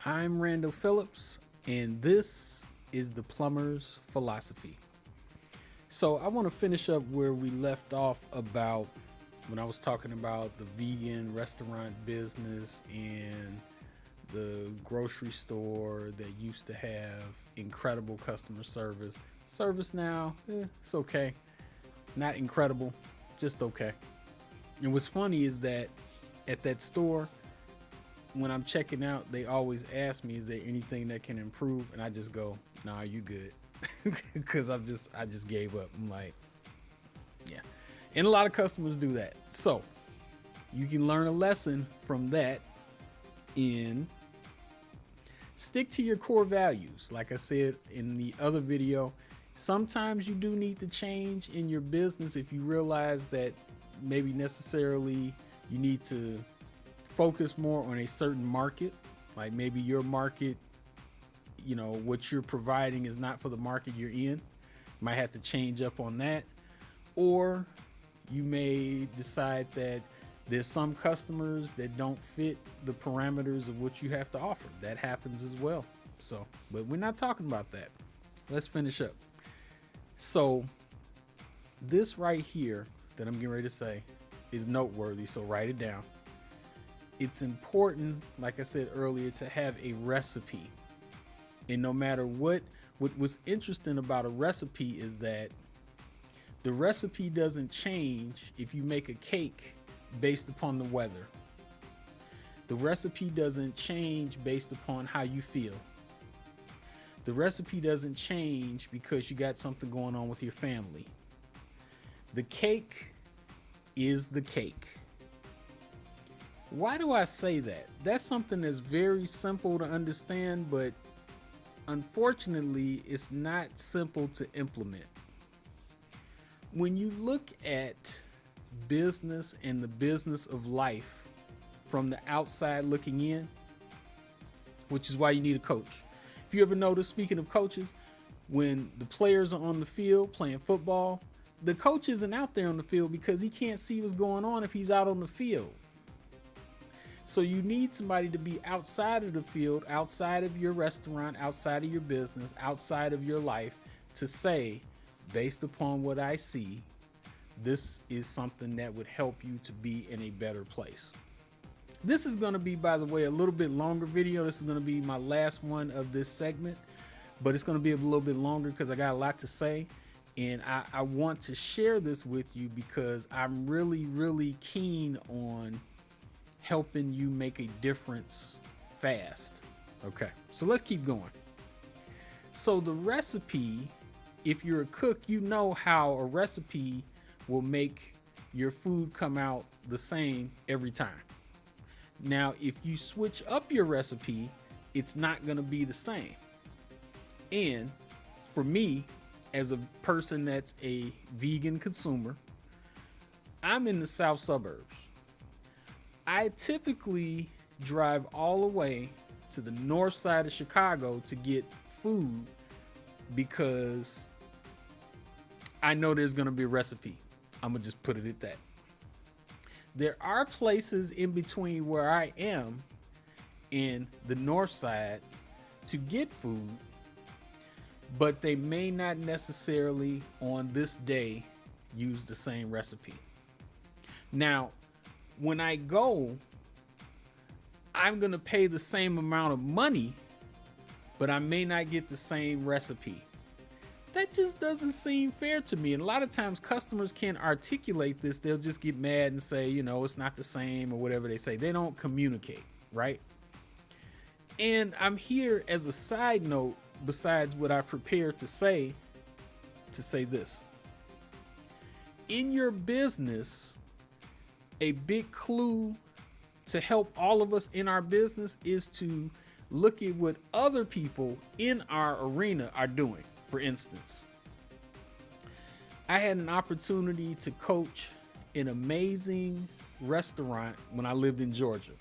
I'm Randall Phillips, and this is the Plumbers Philosophy. So, I want to finish up where we left off about when I was talking about the vegan restaurant business and the grocery store that used to have incredible customer service. Service now, it's okay. Not incredible, just okay. And what's funny is that at that store, when I'm checking out, they always ask me, "Is there anything that can improve?" And I just go, "Nah, you good," because I just gave up. I'm like, yeah. And a lot of customers do that. So you can learn a lesson from that in stick to your core values. Like I said in the other video, sometimes you do need to change in your business if you realize that maybe necessarily you need to focus more on a certain market. Like maybe your market, what you're providing is not for the market you're in. You might have to change up on that. Or you may decide that there's some customers that don't fit the parameters of what you have to offer. That happens as well. So, but we're not talking about that. Let's finish up. So, this right here that I'm getting ready to say is noteworthy. So, write it down. It's important, like I said earlier, to have a recipe. And no matter what's interesting about a recipe is that the recipe doesn't change if you make a cake based upon the weather. The recipe doesn't change based upon how you feel. The recipe doesn't change because you got something going on with your family. The cake is the cake. Why do I say that? That's something that's very simple to understand, but unfortunately, it's not simple to implement. When you look at business and the business of life from the outside looking in, which is why you need a coach. If you ever notice, speaking of coaches, when the players are on the field playing football, the coach isn't out there on the field because he can't see what's going on if he's out on the field. So you need somebody to be outside of the field, outside of your restaurant, outside of your business, outside of your life to say, based upon what I see, this is something that would help you to be in a better place. This is going to be, by the way, a little bit longer video. This is going to be my last one of this segment, but it's going to be a little bit longer because I got a lot to say. And I want to share this with you because I'm really, really keen on helping you make a difference fast. Okay, so let's keep going. So the recipe, if you're a cook, you know how a recipe will make your food come out the same every time. Now, if you switch up your recipe, it's not going to be the same. And for me, as a person that's a vegan consumer, I'm in the south suburbs. I typically drive all the way to the north side of Chicago to get food because I know there's going to be a recipe. I'm going to just put it at that. There are places in between where I am in the north side to get food, but they may not necessarily on this day use the same recipe. Now, when I go, I'm going to pay the same amount of money, but I may not get the same recipe. That just doesn't seem fair to me. And a lot of times customers can't articulate this. They'll just get mad and say, it's not the same or whatever they say. They don't communicate, right? And I'm here as a side note, besides what I prepared to say this. In your business, a big clue to help all of us in our business is to look at what other people in our arena are doing. For instance, I had an opportunity to coach an amazing restaurant when I lived in Georgia.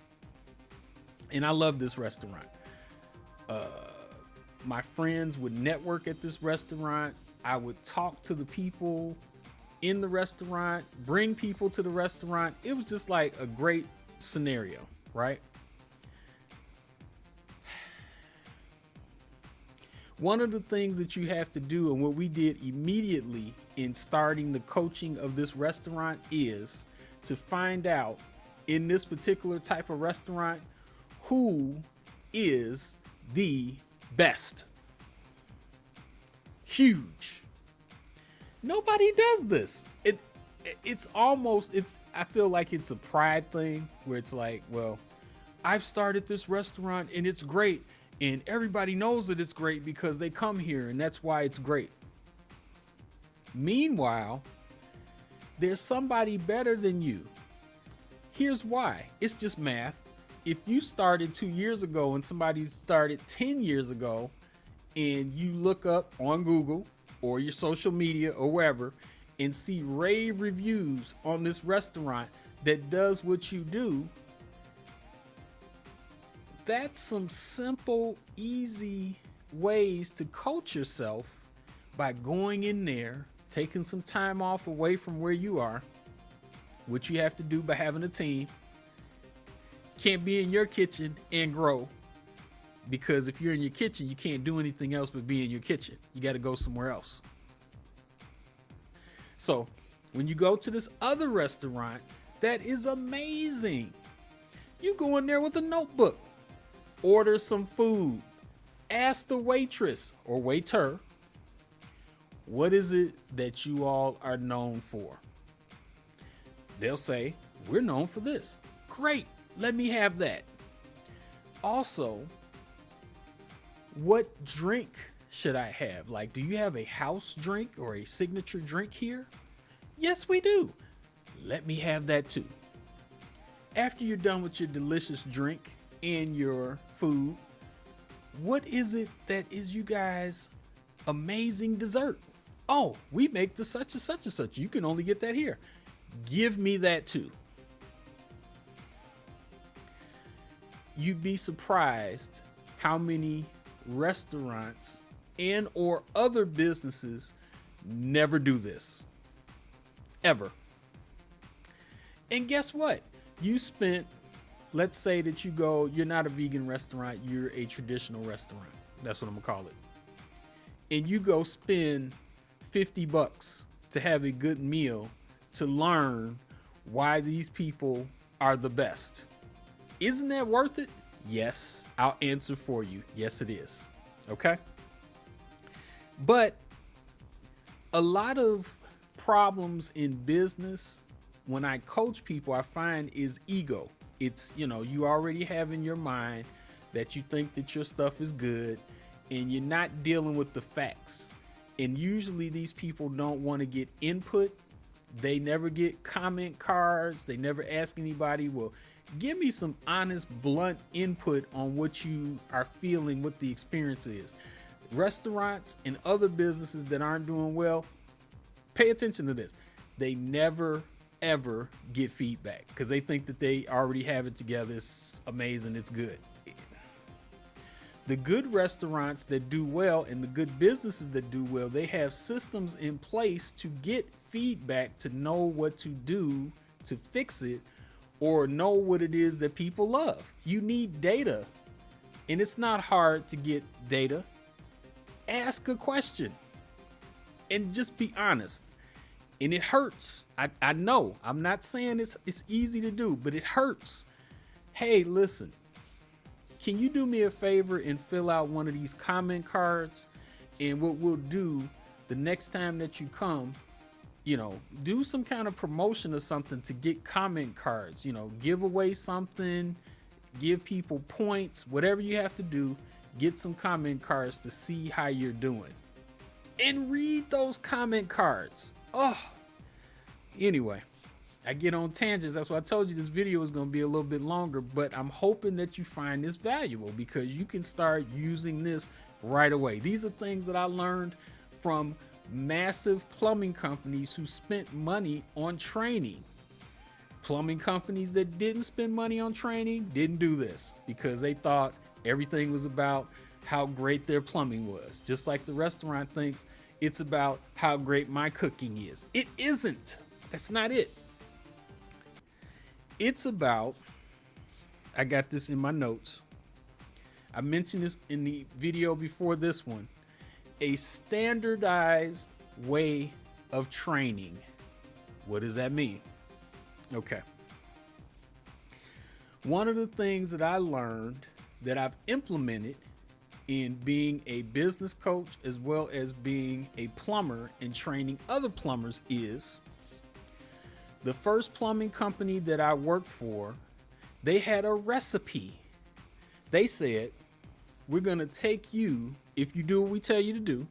And I love this restaurant. My friends would network at this restaurant. I would talk to the people in the restaurant, bring people to the restaurant. It was just like a great scenario, right? One of the things that you have to do, and what we did immediately in starting the coaching of this restaurant, is to find out in this particular type of restaurant who is the best. Huge. Nobody does this. It's almost, I feel like it's a pride thing where it's like, well, I've started this restaurant and it's great, and everybody knows that it's great because they come here and that's why it's great. Meanwhile, there's somebody better than you. Here's why. It's just math. If you started 2 years ago and somebody started 10 years ago, and you look up on Google or your social media or wherever and see rave reviews on this restaurant that does what you do, that's some simple, easy ways to coach yourself by going in there, taking some time off away from where you are, which you have to do by having a team. Can't be in your kitchen and grow, because if you're in your kitchen, you can't do anything else but be in your kitchen. You got to go somewhere else. So when you go to this other restaurant that is amazing, you go in there with a notebook, order some food, ask the waitress or waiter, what is it that you all are known for? They'll say, we're known for this. Great, let me have that. Also, what drink should I have? Like, do you have a house drink or a signature drink here? Yes, we do. Let me have that too. After you're done with your delicious drink and your food, what is it that is you guys' amazing dessert? Oh, we make the such and such and such. You can only get that here. Give me that too. You'd be surprised how many restaurants and or other businesses never do this. Ever. And guess what? You spent, let's say that you're not a vegan restaurant, you're a traditional restaurant. That's what I'm gonna call it. And you go spend $50 to have a good meal to learn why these people are the best. Isn't that worth it? Yes, I'll answer for you. Yes, it is. Okay. But a lot of problems in business, when I coach people, I find is ego. It's, you already have in your mind that you think that your stuff is good and you're not dealing with the facts. And usually these people don't want to get input. They never get comment cards. They never ask anybody, well, give me some honest, blunt input on what you are feeling, what the experience is. Restaurants and other businesses that aren't doing well, pay attention to this. They never, ever get feedback because they think that they already have it together. It's amazing. It's good. The good restaurants that do well and the good businesses that do well, they have systems in place to get feedback, to know what to do to fix it, or know what it is that people love. You need data, and it's not hard to get data. Ask a question and just be honest. And it hurts. I know. I'm not saying it's easy to do, but it hurts. Hey, listen, can you do me a favor and fill out one of these comment cards? And what we'll do the next time that you come, do some kind of promotion or something to get comment cards, give away something, give people points, whatever you have to do, get some comment cards to see how you're doing and read those comment cards. Oh, anyway, I get on tangents. That's why I told you this video is going to be a little bit longer, but I'm hoping that you find this valuable because you can start using this right away. These are things that I learned from massive plumbing companies who spent money on training. Plumbing companies that didn't spend money on training didn't do this because they thought everything was about how great their plumbing was. Just like the restaurant thinks it's about how great my cooking is. It isn't. That's not it. It's about, I got this in my notes. I mentioned this in the video before this one. a standardized way of training. What does that mean? Okay. One of the things that I learned that I've implemented in being a business coach as well as being a plumber and training other plumbers is the first plumbing company that I worked for, they had a recipe. They said, we're going to take you, if you do what we tell you to do,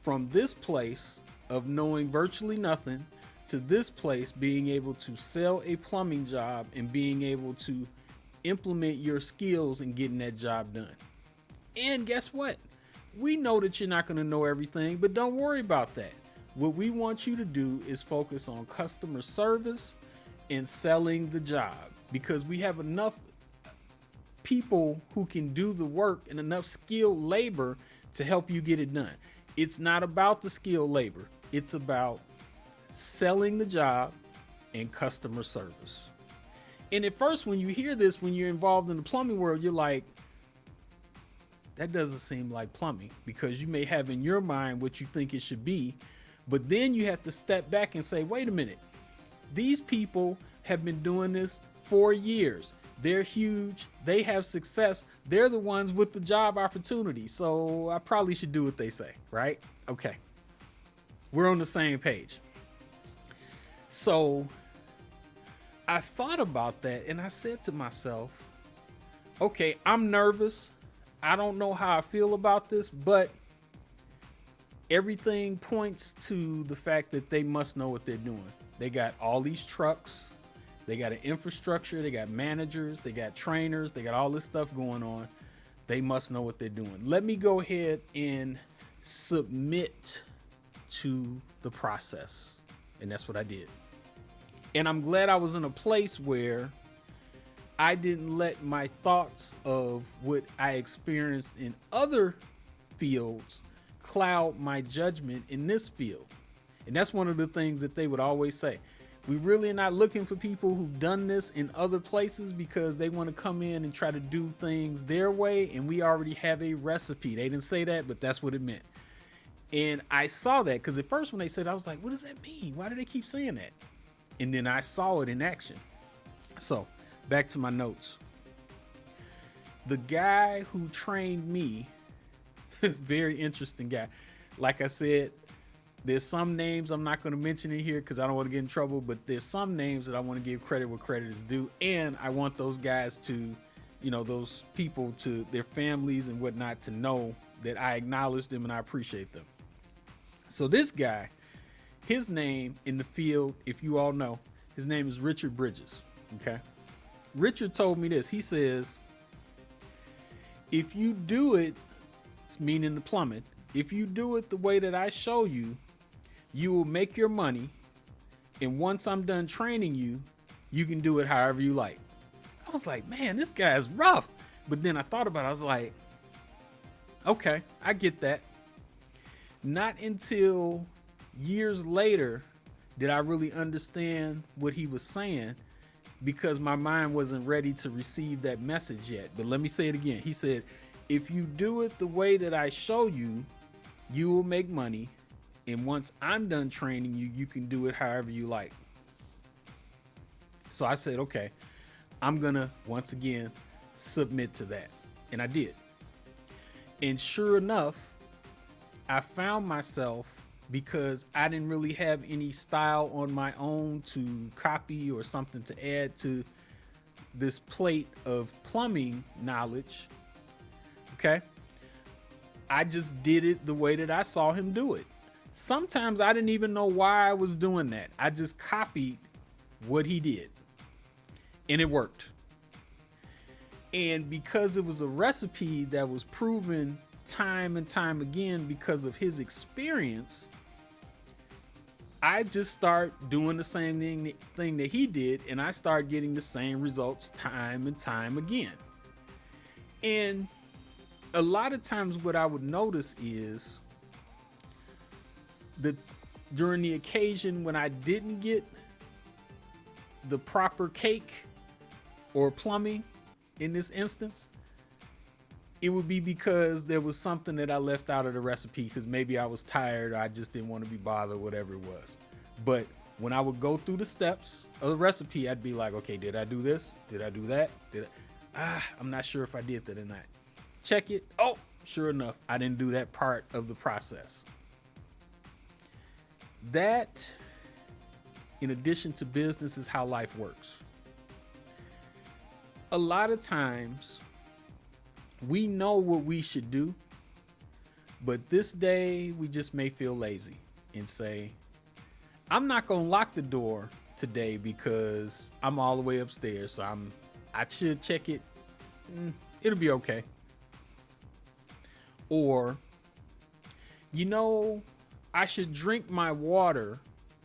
from this place of knowing virtually nothing to this place being able to sell a plumbing job and being able to implement your skills in getting that job done. And guess what? We know that you're not going to know everything, but don't worry about that. What we want you to do is focus on customer service and selling the job, because we have enough people who can do the work and enough skilled labor to help you get it done. It's not about the skilled labor. It's about selling the job and customer service. And at first, when you hear this, when you're involved in the plumbing world, you're like, that doesn't seem like plumbing, because you may have in your mind what you think it should be. But then you have to step back and say, wait a minute, these people have been doing this for years. They're huge. They have success. They're the ones with the job opportunity. So I probably should do what they say, right? Okay. We're on the same page. So I thought about that and I said to myself, okay, I'm nervous. I don't know how I feel about this, but everything points to the fact that they must know what they're doing. They got all these trucks. They got an infrastructure. They got managers. They got trainers. They got all this stuff going on. They must know what they're doing. Let me go ahead and submit to the process. And that's what I did. And I'm glad I was in a place where I didn't let my thoughts of what I experienced in other fields cloud my judgment in this field. And that's one of the things that they would always say. We really are not looking for people who've done this in other places because they want to come in and try to do things their way, and we already have a recipe. They didn't say that, but that's what it meant. And I saw that because at first when they said, I was like, what does that mean? Why do they keep saying that? And then I saw it in action. So back to my notes. The guy who trained me, very interesting guy. Like I said, there's some names I'm not going to mention in here because I don't want to get in trouble, but there's some names that I want to give credit where credit is due. And I want those guys to, those people, to their families and whatnot, to know that I acknowledge them and I appreciate them. So this guy, his name in the field, if you all know, his name is Richard Bridges. Okay. Richard told me this. He says, if you do it, meaning the plumbing, if you do it the way that I show you, you will make your money. And once I'm done training you, you can do it however you like. I was like, man, this guy is rough. But then I thought about it. I was like, okay, I get that. Not until years later did I really understand what he was saying, because my mind wasn't ready to receive that message yet. But let me say it again. He said, if you do it the way that I show you, you will make money. And once I'm done training you, you can do it however you like. So I said, okay, I'm going to once again submit to that. And I did. And sure enough, I found myself, because I didn't really have any style on my own to copy or something to add to this plate of plumbing knowledge. Okay. I just did it the way that I saw him do it. Sometimes I didn't even know why I was doing that. I just copied what he did and it worked. And because it was a recipe that was proven time and time again because of his experience, I just start doing the same thing that he did, and I start getting the same results time and time again. And a lot of times what I would notice is that during the occasion when I didn't get the proper cake or plumbing in this instance, it would be because there was something that I left out of the recipe, because maybe I was tired or I just didn't want to be bothered, whatever it was. But when I would go through the steps of the recipe, I'd be like, okay, did I do this? Did I do that? I'm not sure if I did that or not. Check it. Oh, sure enough, I didn't do that part of the process. That, in addition to business, is how life works. A lot of times, we know what we should do, but this day we just may feel lazy and say, I'm not going to lock the door today because I'm all the way upstairs, so I should check it. It'll be okay. Or, I should drink my water,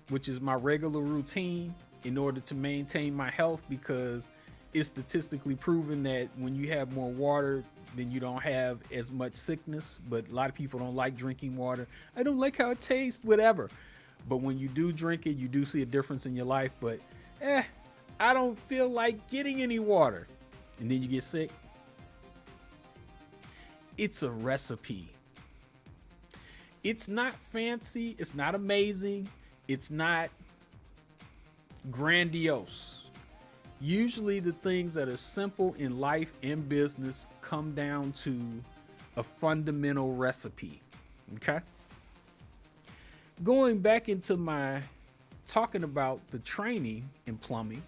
which is my regular routine, in order to maintain my health, because it's statistically proven that when you have more water, then you don't have as much sickness. But a lot of people don't like drinking water. I don't like how it tastes, whatever. But when you do drink it, you do see a difference in your life. But I don't feel like getting any water. And then you get sick. It's a recipe. It's not fancy. It's not amazing. It's not grandiose. Usually the things that are simple in life and business come down to a fundamental recipe. Okay? Going back into my talking about the training in plumbing,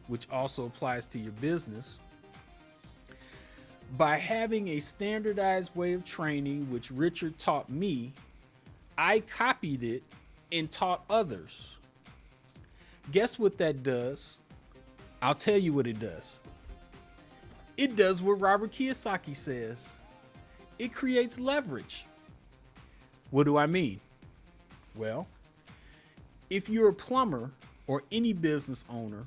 which also applies to your business, by having a standardized way of training, which Richard taught me, I copied it and taught others. Guess what that does? I'll tell you what it does. It does what Robert Kiyosaki says. It creates leverage. What do I mean? Well, if you're a plumber or any business owner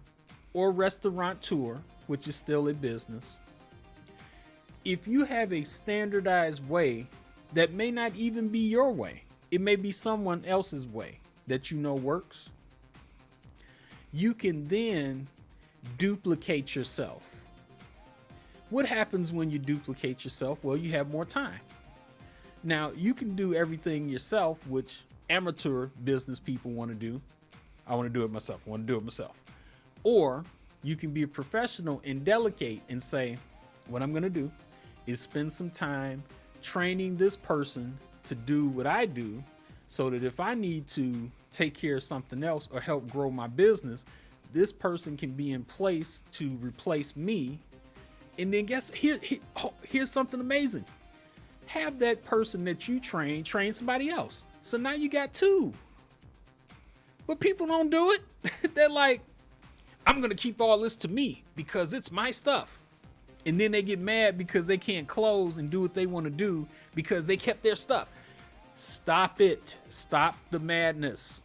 or restaurateur, which is still a business, if you have a standardized way that may not even be your way, it may be someone else's way that you know works, you can then duplicate yourself. What happens when you duplicate yourself? Well, you have more time. Now, you can do everything yourself, which amateur business people want to do. I want to do it myself. I want to do it myself. Or you can be a professional and delegate and say, what I'm going to do is spend some time training this person to do what I do, so that if I need to take care of something else or help grow my business, this person can be in place to replace me. And then here's something amazing. Have that person that you train somebody else. So now you got two. But people don't do it. They're like, I'm going to keep all this to me because it's my stuff. And then they get mad because they can't close and do what they want to do because they kept their stuff. Stop it. Stop the madness.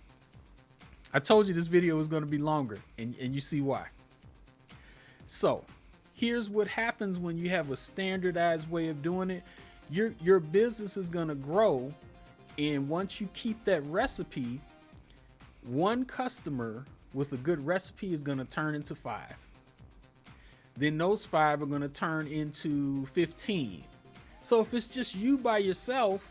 I told you this video was going to be longer, and you see why. So here's what happens when you have a standardized way of doing it. Your business is going to grow, and once you keep that recipe, one customer with a good recipe is going to turn into 5. Then those 5 are going to turn into 15. So if it's just you by yourself,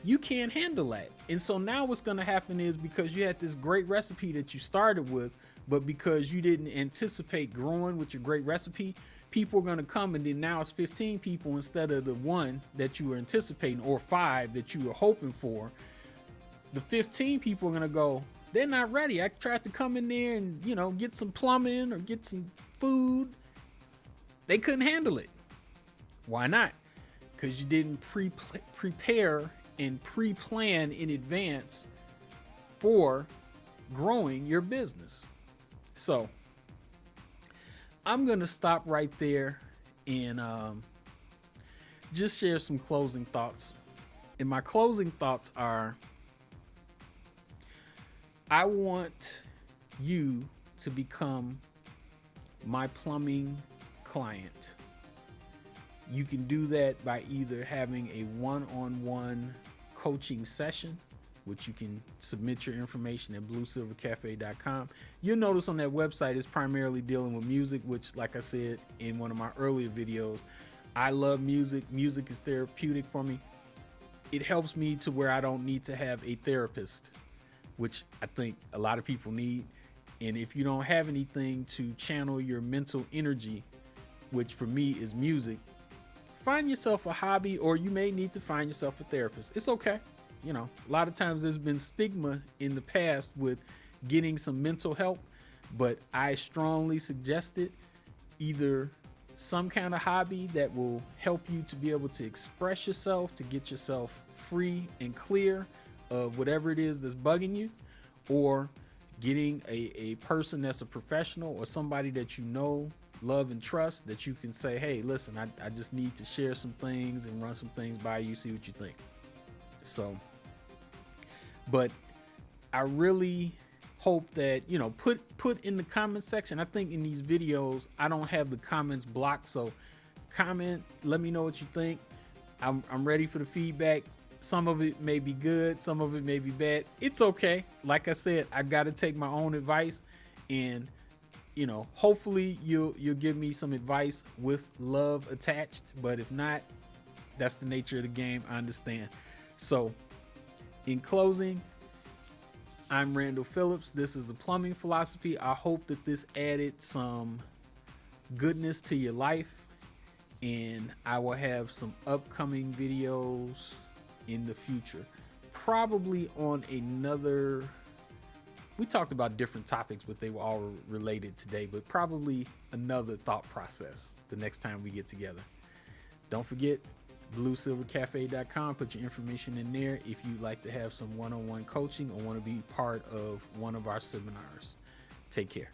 you can't handle that. And so now what's going to happen is, because you had this great recipe that you started with, but because you didn't anticipate growing with your great recipe, people are going to come, and then now it's 15 people instead of the 1 that you were anticipating, or 5 that you were hoping for. The 15 people are going to go, they're not ready. I tried to come in there and, get some plumbing or get some food. They couldn't handle it. Why not? Because you didn't prepare and pre-plan in advance for growing your business. So I'm going to stop right there and just share some closing thoughts. And my closing thoughts are, I want you to become my plumbing client. You can do that by either having a one-on-one coaching session, which you can submit your information at bluesilvercafe.com. You'll notice on that website it's primarily dealing with music, which, like I said in one of my earlier videos, I love music. Music is therapeutic for me. It helps me to where I don't need to have a therapist, which I think a lot of people need. And if you don't have anything to channel your mental energy, which for me is music, find yourself a hobby, or you may need to find yourself a therapist. It's okay. You know, a lot of times there's been stigma in the past with getting some mental help, but I strongly suggest it. Either some kind of hobby that will help you to be able to express yourself, to get yourself free and clear of whatever it is that's bugging you, or getting a person that's a professional or somebody that you know, love, and trust, that you can say, hey, listen, I just need to share some things and run some things by you, see what you think. So, but I really hope that, you know, put in the comment section. I think in these videos I don't have the comments blocked, so comment, let me know what you think. I'm ready for the feedback. Some of it may be good, some of it may be bad. It's okay. Like I said, I got to take my own advice, and you know, hopefully you'll give me some advice with love attached. But if not, that's the nature of the game. I understand. So, in closing, I'm Randall Phillips. This is the Plumbing Philosophy. I hope that this added some goodness to your life, and I will have some upcoming videos in the future, probably on another, we talked about different topics, but they were all related today, but probably another thought process the next time we get together. Don't forget bluesilvercafe.com. Put your information in there if you'd like to have some one-on-one coaching or want to be part of one of our seminars. Take care.